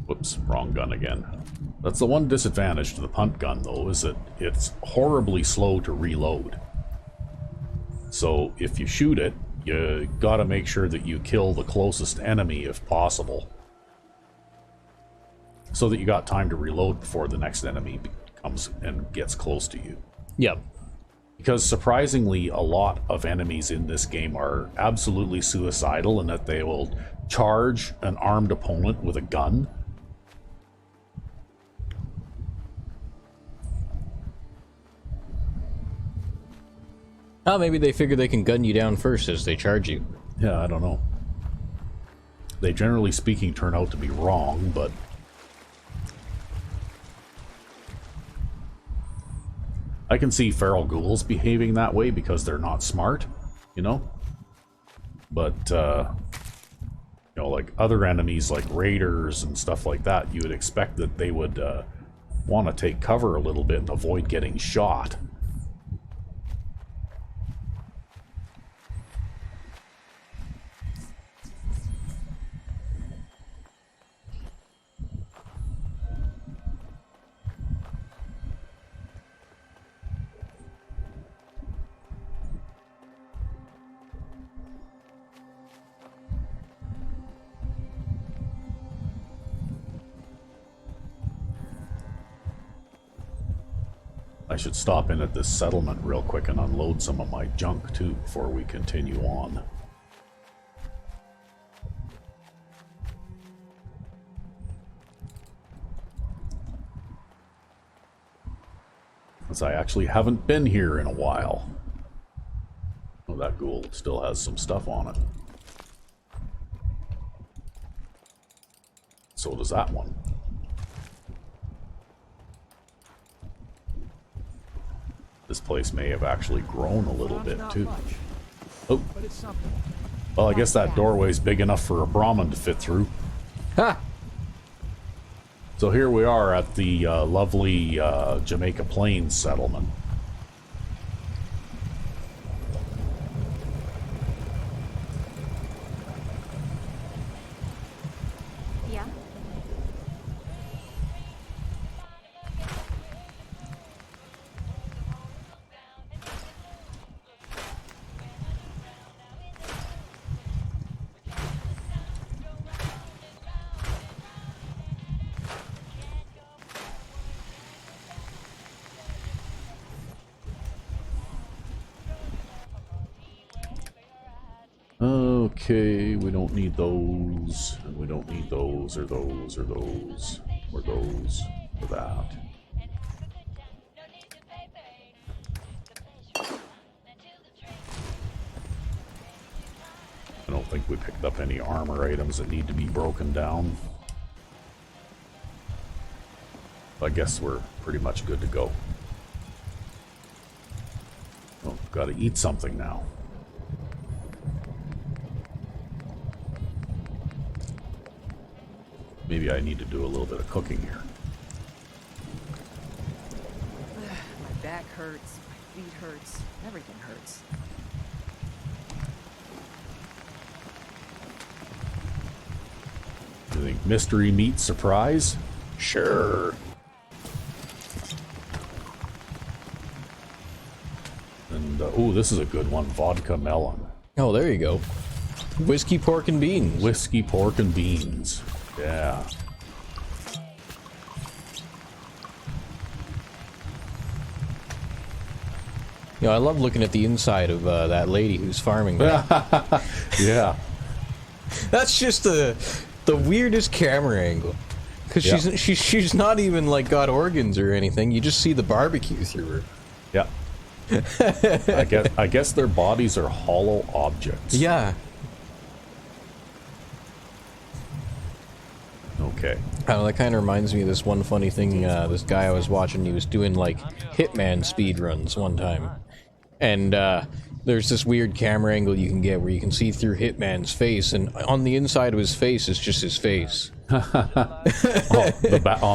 Whoops, wrong gun again. That's the one disadvantage to the punt gun, though, is that it's horribly slow to reload. So if you shoot it, you gotta make sure that you kill the closest enemy if possible, so that you got time to reload before the next enemy comes and gets close to you. Yep. Because surprisingly, a lot of enemies in this game are absolutely suicidal in that they will charge an armed opponent with a gun. Oh, maybe they figure they can gun you down first as they charge you. Yeah, I don't know. They generally speaking turn out to be wrong, but I can see feral ghouls behaving that way because they're not smart, you know? But, you know, like other enemies like raiders and stuff like that, you would expect that they would want to take cover a little bit and avoid getting shot. I should stop in at this settlement real quick and unload some of my junk too before we continue on. Because I actually haven't been here in a while. Oh, that ghoul still has some stuff on it. So does that one. This place may have actually grown a little bit too. Oh. Well, I guess that doorway's big enough for a Brahmin to fit through. Ha! So here we are at the lovely Jamaica Plains settlement. Okay, we don't need those, and we don't need those, or those, or those, or those, or that. I don't think we picked up any armor items that need to be broken down. I guess we're pretty much good to go. Oh, gotta eat something now. Maybe I need to do a little bit of cooking here. My back hurts, my feet hurts, everything hurts. You think mystery meat surprise? Sure. And, oh, this is a good one. Vodka melon. Oh, there you go. Whiskey, pork, and beans. Whiskey, pork, and beans. Yeah. You know, I love looking at the inside of that lady who's farming that. Yeah. That's just the weirdest camera angle. Because Yeah. she's not even like got organs or anything. You just see the barbecue through her. Yeah. I guess their bodies are hollow objects. Yeah. Okay. I don't know, that kind of reminds me of this one funny thing. This guy I was watching, he was doing like Hitman speed runs one time. And there's this weird camera angle you can get where you can see through Hitman's face, and on the inside of his face is just his face. On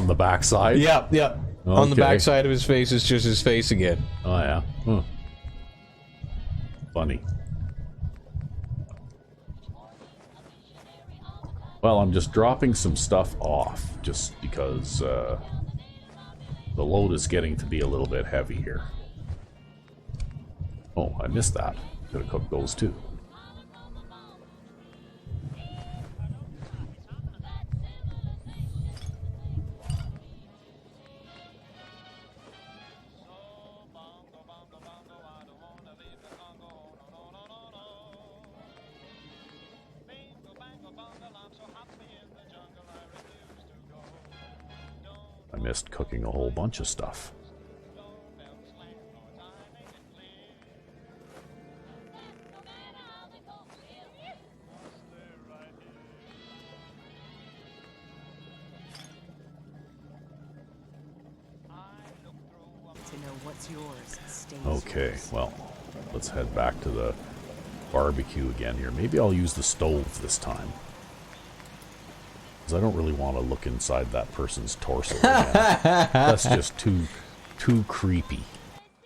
the back side? Yeah, yeah. Okay. On the back side of his face is just his face again. Oh, yeah. Huh. Funny. Well, I'm just dropping some stuff off, just because the load is getting to be a little bit heavy here. Oh, I missed that. Could have cooked those too. I missed cooking a whole bunch of stuff. To know what's yours stays Okay, yours. well, let's head back to the barbecue again here. Maybe I'll use the stove this time. Because I don't really want to look inside that person's torso again. That's just too creepy.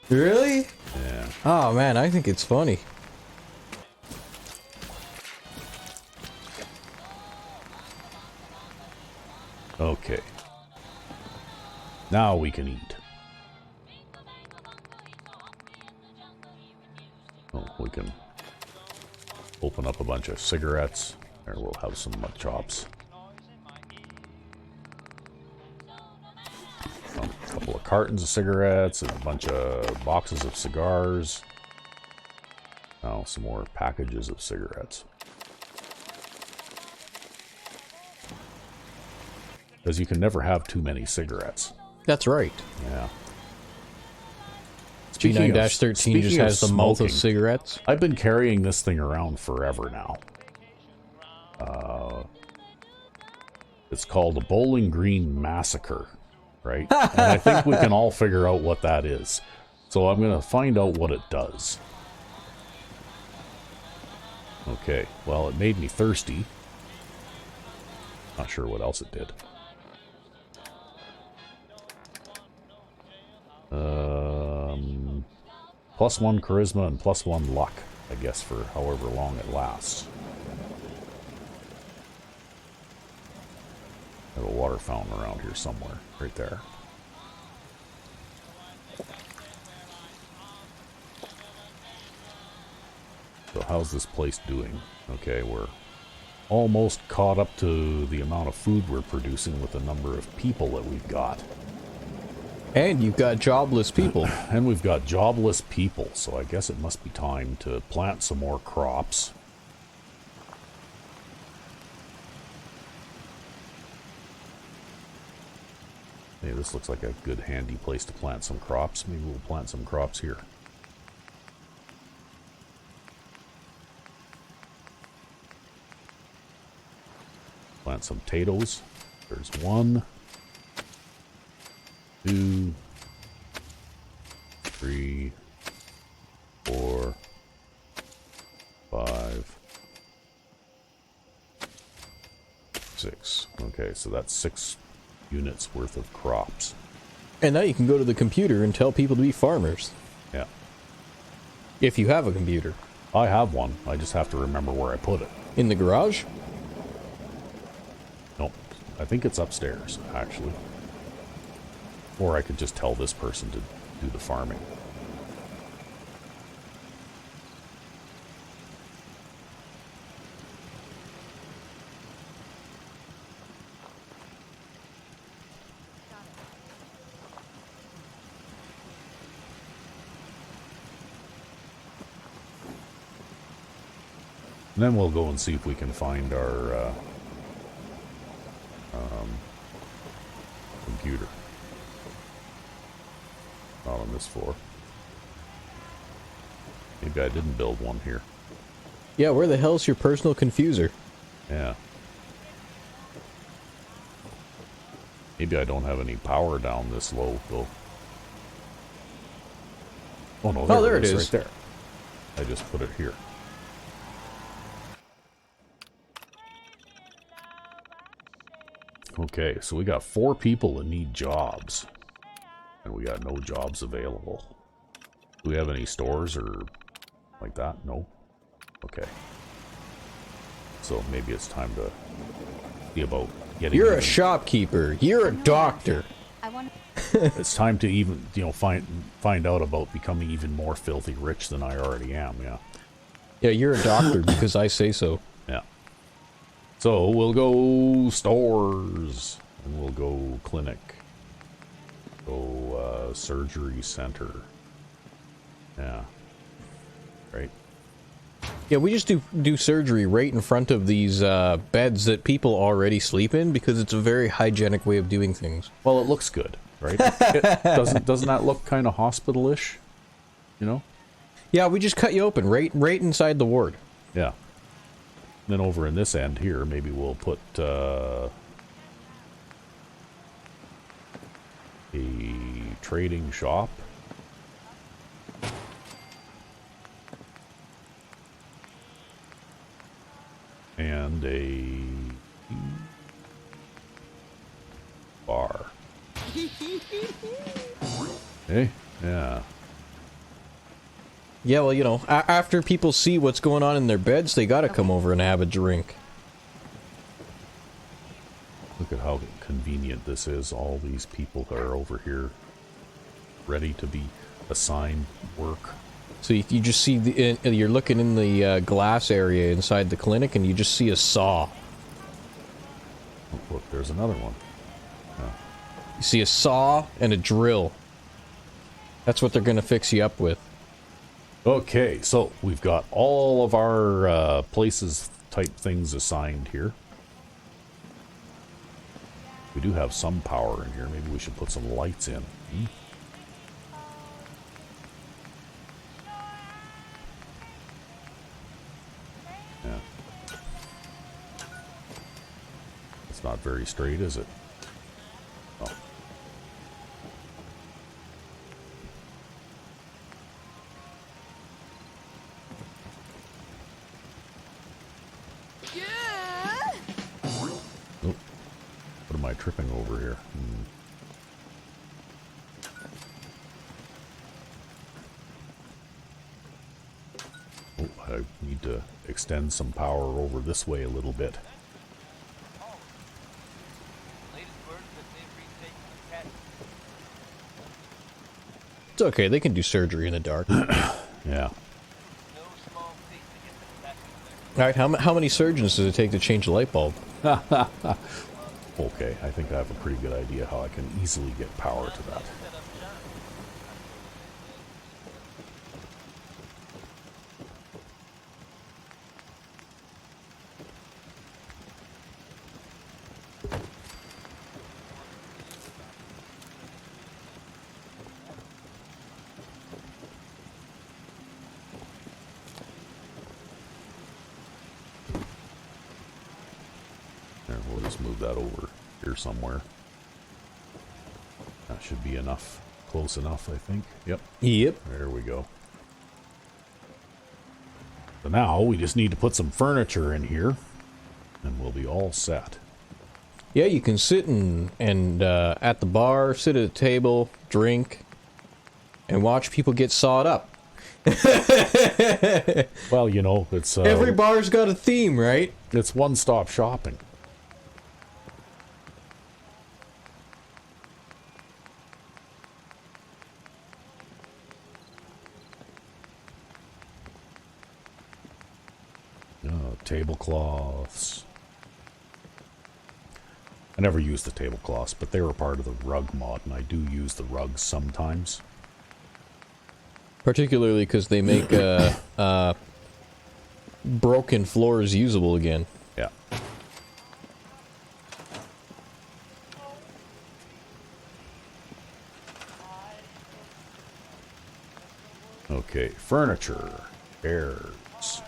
Really? Yeah. Oh man, I think it's funny. Okay. Now we can eat. Oh, we can open up a bunch of cigarettes. There, we'll have some mutton chops. A couple of cartons of cigarettes and a bunch of boxes of cigars. Now some more packages of cigarettes. Because you can never have too many cigarettes. That's right. Yeah. G9-13 just has the mouth of cigarettes. I've been carrying this thing around forever now. It's called a Bowling Green Massacre, right? And I think we can all figure out what that is. So I'm going to find out what it does. Okay, well, it made me thirsty. Not sure what else it did. +1 charisma and +1 luck, I guess, for however long it lasts. I have a water fountain around here somewhere, right there. So how's this place doing? Okay, we're almost caught up to the amount of food we're producing with the number of people that we've got. And you've got jobless people. And we've got jobless people, so I guess it must be time to plant some more crops. Hey, this looks like a good handy place to plant some crops. Maybe we'll plant some crops here. Plant some potatoes. There's 1, 2, 3, 4, 5, 6. Okay, so that's 6 units worth of crops. And now you can go to the computer and tell people to be farmers. Yeah. If you have a computer. I have one. I just have to remember where I put it. In the garage? Nope. I think it's upstairs, actually. Or I could just tell this person to do the farming. And then we'll go and see if we can find our computer. Not on this floor. Maybe I didn't build one here. Yeah, where the hell's your personal confuser? Yeah. Maybe I don't have any power down this low, though. Oh no, there it is. Right there. I just put it here. Okay, so we got 4 people that need jobs. And we got no jobs available. Do we have any stores or like that? No? Okay. So maybe it's time to see about getting... You're a shopkeeper. You're a doctor. It's time to even, you know, find out about becoming even more filthy rich than I already am, yeah. Yeah, you're a doctor because I say so. Yeah. So we'll go stores, and we'll go clinic, go surgery center. Yeah. Right. Yeah, we just do surgery right in front of these beds that people already sleep in because it's a very hygienic way of doing things. Well, it looks good, right? Doesn't that look kind of hospital-ish? You know? Yeah, we just cut you open right inside the ward. Yeah. Then over in this end here, maybe we'll put a trading shop. And a bar. Hey, yeah. Yeah, well, you know, after people see what's going on in their beds, they gotta come over and have a drink. Look at how convenient this is. All these people are over here ready to be assigned work. So you just see, you're looking in the glass area inside the clinic and you just see a saw. Oh, look, there's another one. Oh. You see a saw and a drill. That's what they're gonna fix you up with. Okay, so we've got all of our places type things assigned here. We do have some power in here. Maybe we should put some lights in. Yeah. It's not very straight, is it? Oh. What am I tripping over here? Oh, I need to extend some power over this way a little bit. It's okay, they can do surgery in the dark. Yeah. Alright, how many surgeons does it take to change a light bulb? Okay, I think I have a pretty good idea how I can easily get power to that. There, we'll just move that over here somewhere. That should be enough. Close enough, I think. Yep. Yep. There we go. So now we just need to put some furniture in here, and we'll be all set. Yeah, you can sit and at the bar, sit at a table, drink, and watch people get sawed up. Well, you know, it's... Every bar's got a theme, right? It's one-stop shopping. Tablecloths. I never used the tablecloths, but they were part of the rug mod, and I do use the rugs sometimes. Particularly because they make broken floors usable again. Yeah. Okay, furniture, chairs.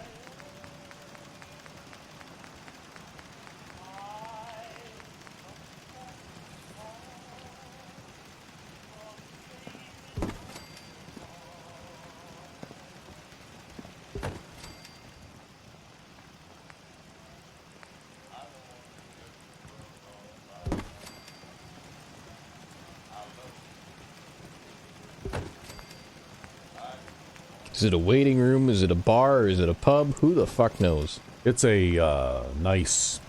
Is it a waiting room? Is it a bar? Or is it a pub? Who the fuck knows? It's a nice,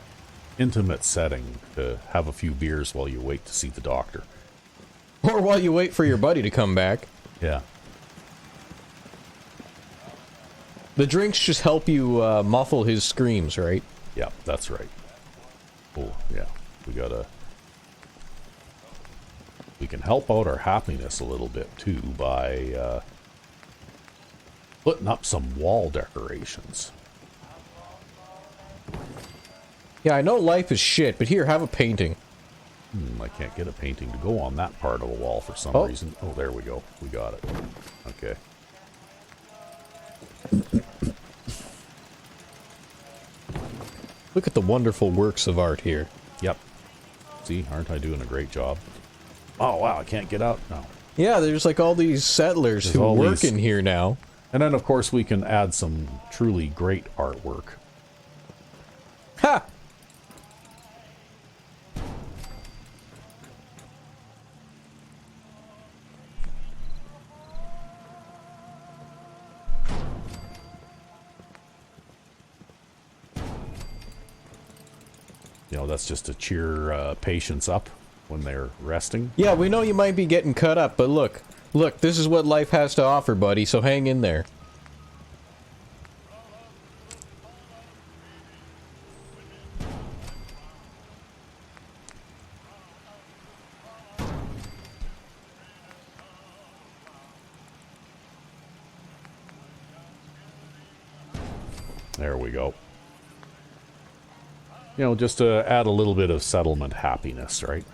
intimate setting to have a few beers while you wait to see the doctor. Or while you wait for your buddy to come back. Yeah. The drinks just help you muffle his screams, right? Yeah, that's right. Oh, yeah. We can help out our happiness a little bit, too, by putting up some wall decorations. Yeah, I know life is shit, but here, have a painting. I can't get a painting to go on that part of the wall for some reason. Oh, there we go. We got it. Okay. Look at the wonderful works of art here. Yep. See, aren't I doing a great job? Oh, wow, I can't get out now. Yeah, there's like all these settlers who work in here now. And then, of course, we can add some truly great artwork. Ha! You know, that's just to cheer patients up when they're resting. Yeah, we know you might be getting cut up, but look. Look, this is what life has to offer, buddy, so hang in there. There we go. You know, just to add a little bit of settlement happiness, right?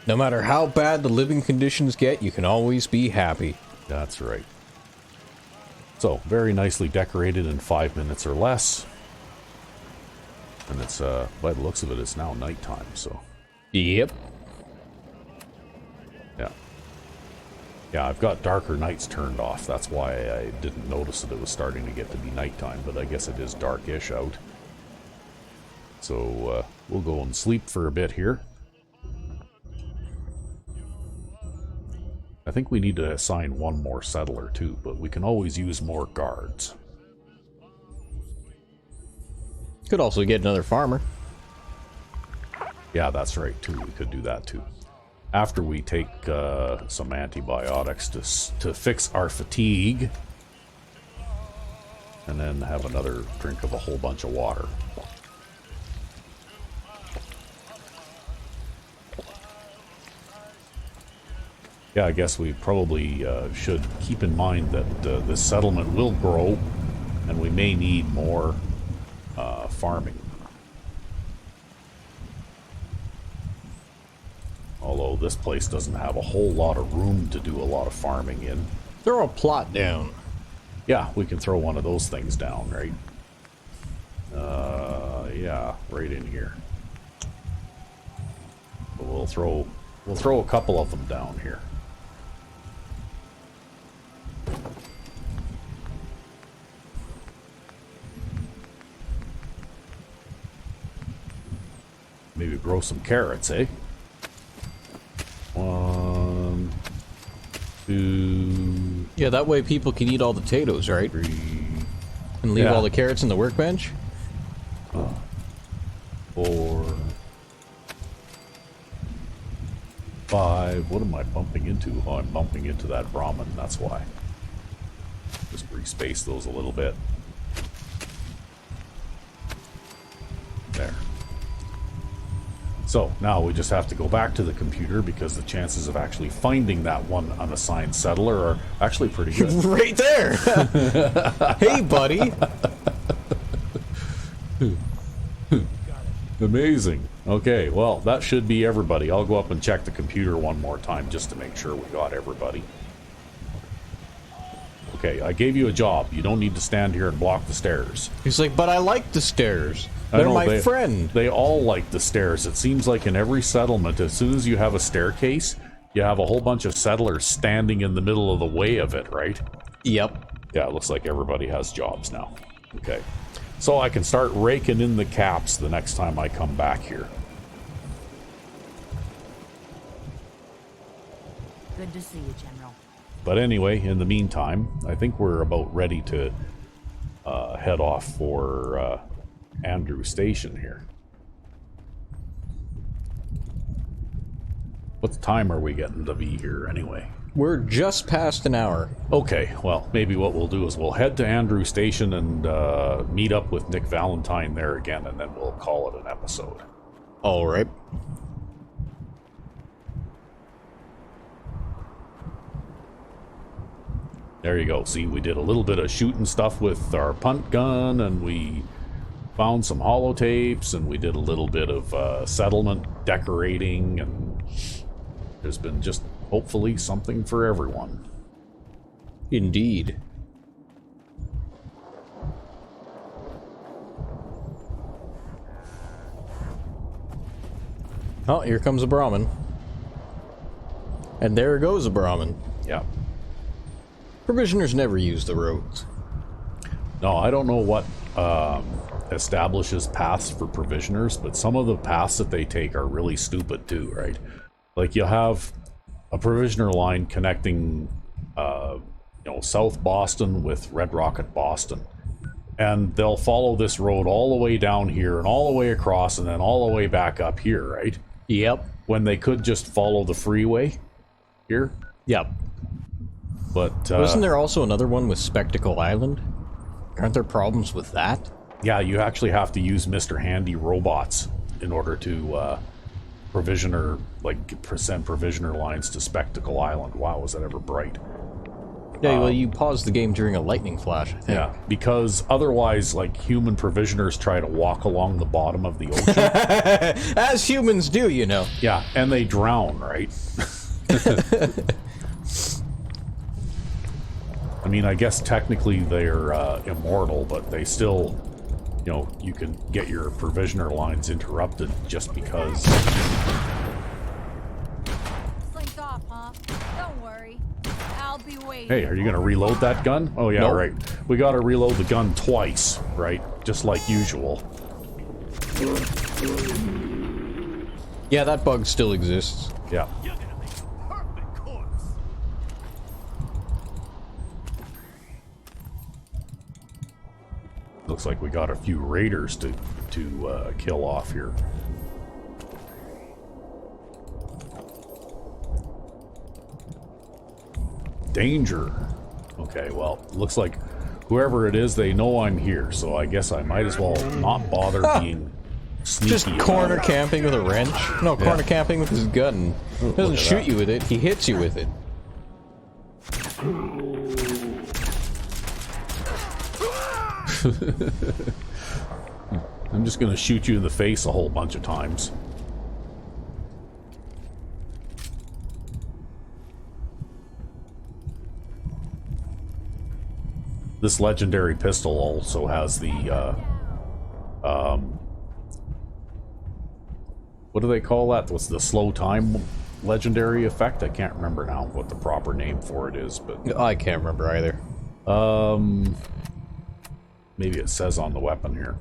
No matter how bad the living conditions get, you can always be happy. That's right. So, very nicely decorated in 5 minutes or less. And it's, by the looks of it, it's now nighttime, so... Yep. Yeah. Yeah, I've got darker nights turned off. That's why I didn't notice that it was starting to get to be nighttime, but I guess it is darkish out. So, we'll go and sleep for a bit here. I think we need to assign one more settler too, but we can always use more guards. Could also get another farmer. Yeah, that's right too. We could do that too. After we take some antibiotics to fix our fatigue, and then have another drink of a whole bunch of water. Yeah, I guess we probably should keep in mind that this settlement will grow, and we may need more farming. Although this place doesn't have a whole lot of room to do a lot of farming in. Throw a plot down. Yeah, we can throw one of those things down, right? Yeah. right in here. But we'll throw a couple of them down here. Maybe grow some carrots, eh? 1, 2, Yeah, that way people can eat all the potatoes, right? 3, And leave Yeah. all the carrots in the workbench? 4, 5. What am I bumping into? Oh, I'm bumping into that Brahmin, that's why. Just respace those a little bit. There. So, now we just have to go back to the computer because the chances of actually finding that one unassigned settler are actually pretty good. Right there! Hey, buddy! Amazing. Okay, well, that should be everybody. I'll go up and check the computer one more time just to make sure we got everybody. Okay, I gave you a job. You don't need to stand here and block the stairs. He's like, but I like the stairs. I They're know, my friend. They all like the stairs. It seems like in every settlement, as soon as you have a staircase, you have a whole bunch of settlers standing in the middle of the way of it, right? Yep. Yeah, it looks like everybody has jobs now. Okay. So I can start raking in the caps the next time I come back here. Good to see you, General. But anyway, in the meantime, I think we're about ready to head off for Andrew Station here. What time are we getting to be here anyway? We're just past an hour. Okay, well, maybe what we'll do is we'll head to Andrew Station and meet up with Nick Valentine there again, and then we'll call it an episode. All right. There you go. See, we did a little bit of shooting stuff with our punt gun, and we found some holotapes, and we did a little bit of settlement decorating, and there's been just hopefully something for everyone. Indeed. Oh, here comes a Brahmin. And there goes a Brahmin. Yeah. Provisioners never use the roads. No, I don't know what establishes paths for provisioners, but some of the paths that they take are really stupid too, right? Like you have a provisioner line connecting, South Boston with Red Rocket, Boston. And they'll follow this road all the way down here and all the way across and then all the way back up here, right? Yep. When they could just follow the freeway here. Yep. But wasn't there also another one with Spectacle Island? Aren't there problems with that? yeah, you actually have to use Mr. Handy robots in order to send provisioner lines to Spectacle Island. Wow, was that ever bright? Yeah, well, you pause the game during a lightning flash, I think. Yeah, because otherwise, like, human provisioners try to walk along the bottom of the ocean. As humans do, you know. Yeah, and they drown, right? I mean, I guess technically they're immortal, but they still, you can get your provisioner lines interrupted just because. Slinked off, huh? Don't worry. I'll be waiting. Hey, are you going to reload that gun? Oh, yeah, Nope. right. We got to reload the gun twice, right? Just like usual. Yeah, that bug still exists. Yeah. You're gonna make a perfect corpse. Looks like we got a few raiders to kill off here. Danger. Okay, well, looks like whoever it is, they know I'm here, so I guess I might as well not bother being sneaky. Just corner camping with a wrench? No, corner camping with his gun. He look doesn't at shoot that. you with it, he hits you with it. I'm just gonna shoot you in the face a whole bunch of times. This legendary pistol also has the What do they call that? What's the slow time legendary effect? I can't remember now what the proper name for it is, but I can't remember either. Maybe it says on the weapon here.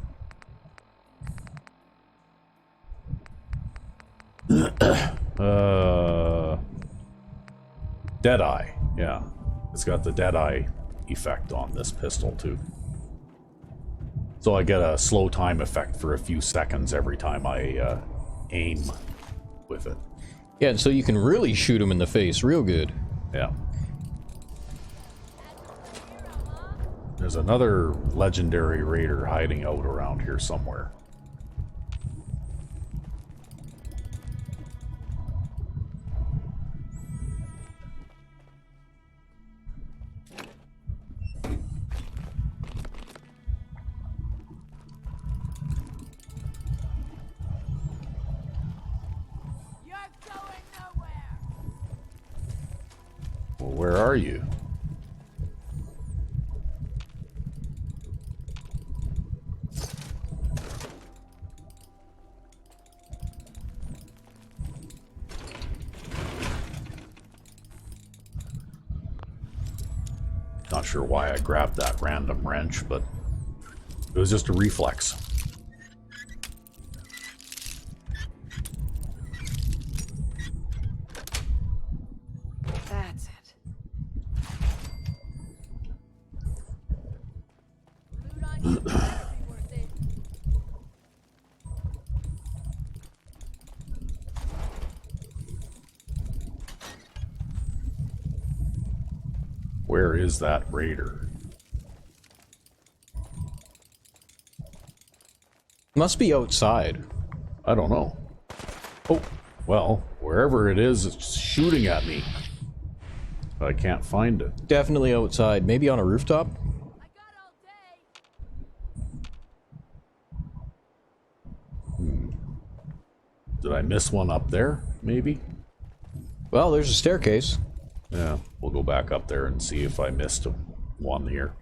Deadeye. Yeah, it's got the Deadeye effect on this pistol too. So I get a slow time effect for a few seconds every time I aim with it. Yeah, so you can really shoot him in the face real good. Yeah. There's another legendary raider hiding out around here somewhere. Well, where are you? Not sure why I grabbed that random wrench, but it was just a reflex. That's it. Where is that raider? Must be outside. I don't know. Oh, well, wherever it is, it's shooting at me. I can't find it. Definitely outside. Maybe on a rooftop? Did I miss one up there, maybe? Well, there's a staircase. Yeah, we'll go back up there and see if I missed one here.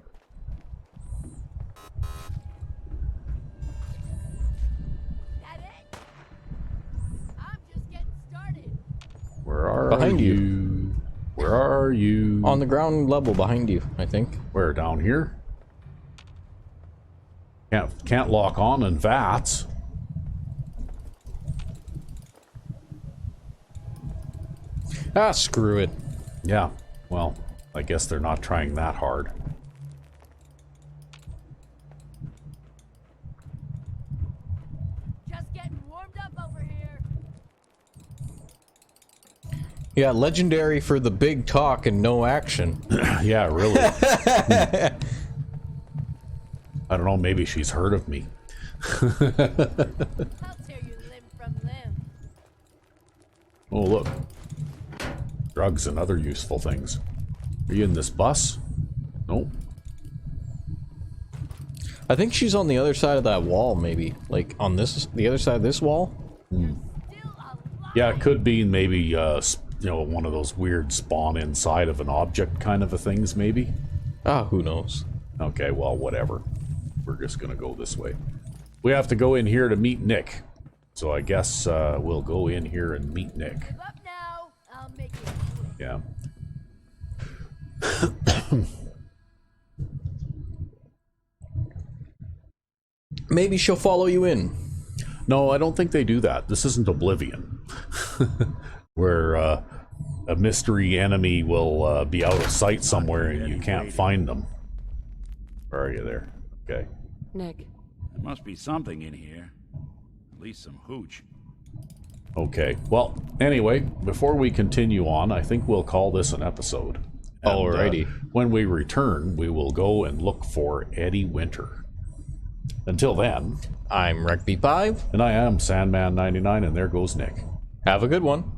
Where are Behind you? Where are you? On the ground level behind you, I think. Where, down here? Can't lock on in VATS. Ah, screw it. Yeah, well, I guess they're not trying that hard. Just getting warmed up over here. Yeah, legendary for the big talk and no action. Yeah, really. I don't know, maybe she's heard of me. I'll tear you limb from limb. Oh, look. Drugs and other useful things. Are you in this bus? Nope. I think she's on the other side of that wall, maybe. Like, on this, the other side of this wall? Yeah, it could be maybe, you know, one of those weird spawn inside of an object kind of a things, maybe? Ah, who knows? Okay, well, whatever. We're just gonna go this way. We have to go in here to meet Nick. So I guess we'll go in here and meet Nick. Give up now. I'll make it quick. Yeah. Maybe she'll follow you in. No, I don't think they do that. This isn't Oblivion. Where a mystery enemy will be out of sight somewhere and you can't find them. Where are you there? Okay. Nick. There must be something in here. At least some hooch. Okay. Well, anyway, before we continue on, I think we'll call this an episode. And, Alrighty. When we return, we will go and look for Eddie Winter. Until then, I'm Rugby5. and I am Sandman99, and there goes Nick. Have a good one.